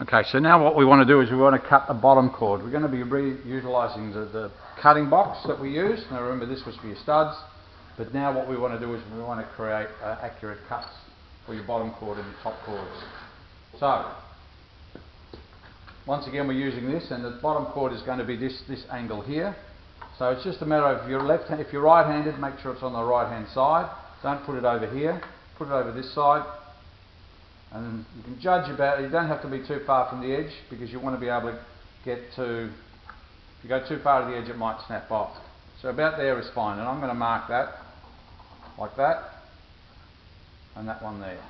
Okay, so now what we want to do is we want to cut the bottom chord. We're going to be utilising the cutting box that we use. Now remember, this was for your studs, but now what we want to do is we want to create accurate cuts for your bottom chord and your top chords. So once again we're using this, and the bottom chord is going to be this angle here. So it's just a matter of if you're right-handed, make sure it's on the right-hand side. Don't put it over here, put it over this side. And you can judge about it. You don't have to be too far from the edge, because you want to be able to get to, if you go too far to the edge it might snap off. So about there is fine, and I'm going to mark that like that, and that one there.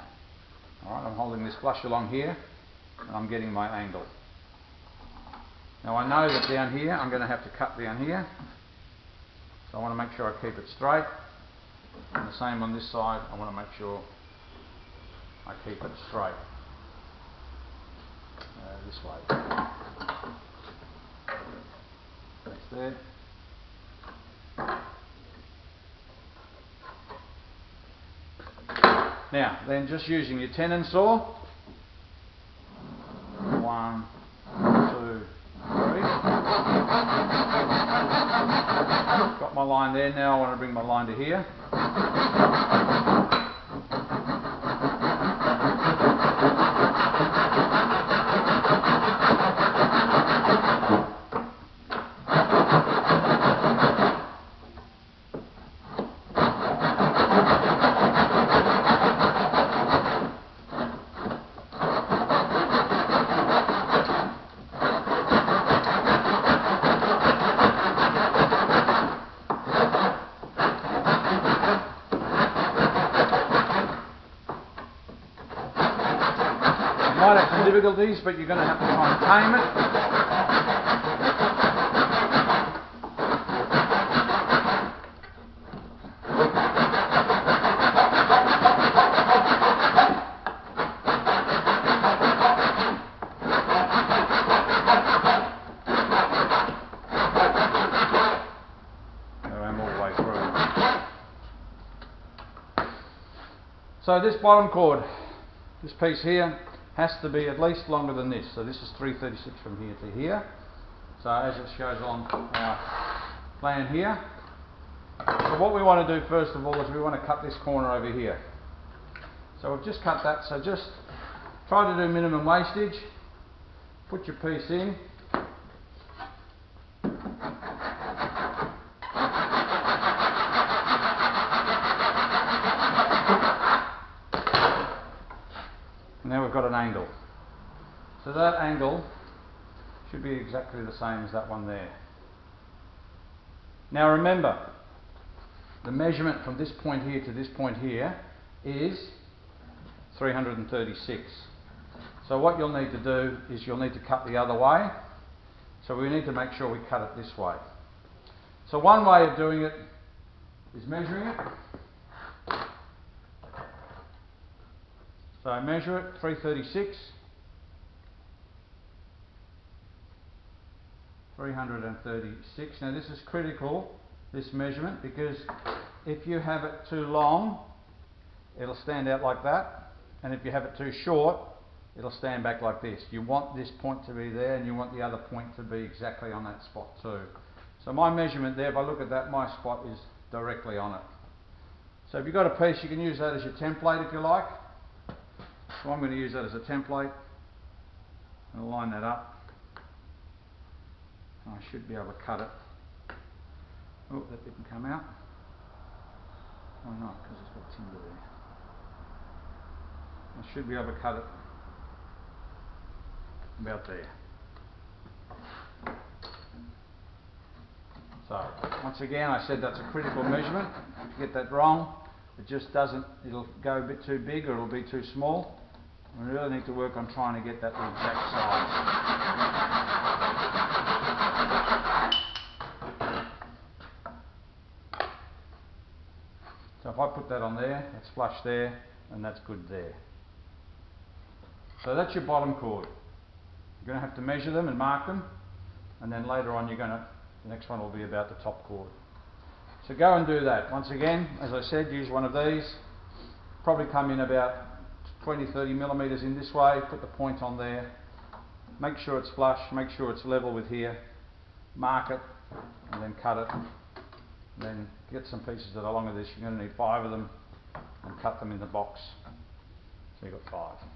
Alright, I'm holding this flush along here and I'm getting my angle. Now I know that down here I'm going to have to cut down here, so I want to make sure I keep it straight, and the same on this side. I want to make sure I keep it straight this way. That's there. Now then, just using your tenon saw, 1, 2, 3. Got my line there. Now I want to bring my line to here. Might have some difficulties, but you're going to have to try and tame it. I'm all the way through. So this bottom chord, this piece here, has to be at least longer than this. So this is 3/36 from here to here. So as it shows on our plan here. So what we want to do first of all is we want to cut this corner over here. So we've just cut that. So just try to do minimum wastage. Put your piece in. Now we've got an angle. So that angle should be exactly the same as that one there. Now remember, the measurement from this point here to this point here is 336. So what you'll need to do is you'll need to cut the other way. So we need to make sure we cut it this way. So one way of doing it is measuring it. So I measure it, 336, 336. Now this is critical, this measurement, because if you have it too long, it'll stand out like that, and if you have it too short, it'll stand back like this. You want this point to be there, and you want the other point to be exactly on that spot too. So my measurement there, if I look at that, my spot is directly on it. So if you've got a piece, you can use that as your template if you like. So I'm going to use that as a template. I'll line that up. I should be able to cut it. Oh, that didn't come out. Why not? Because it's got timber there. I should be able to cut it about there. So, once again, I said that's a critical measurement. If you get that wrong, it just doesn't, it'll go a bit too big or it'll be too small. We really need to work on trying to get that the exact size. So if I put that on there, that's flush there, and that's good there. So that's your bottom chord. You're going to have to measure them and mark them, and then later on the next one will be about the top chord. So go and do that. Once again, as I said, use one of these. Probably come in about 20-30 millimeters in this way, put the point on there, make sure it's flush, make sure it's level with here, mark it, and then cut it. Then get some pieces that are longer than this. You're going to need 5 of them, and cut them in the box. So you've got 5.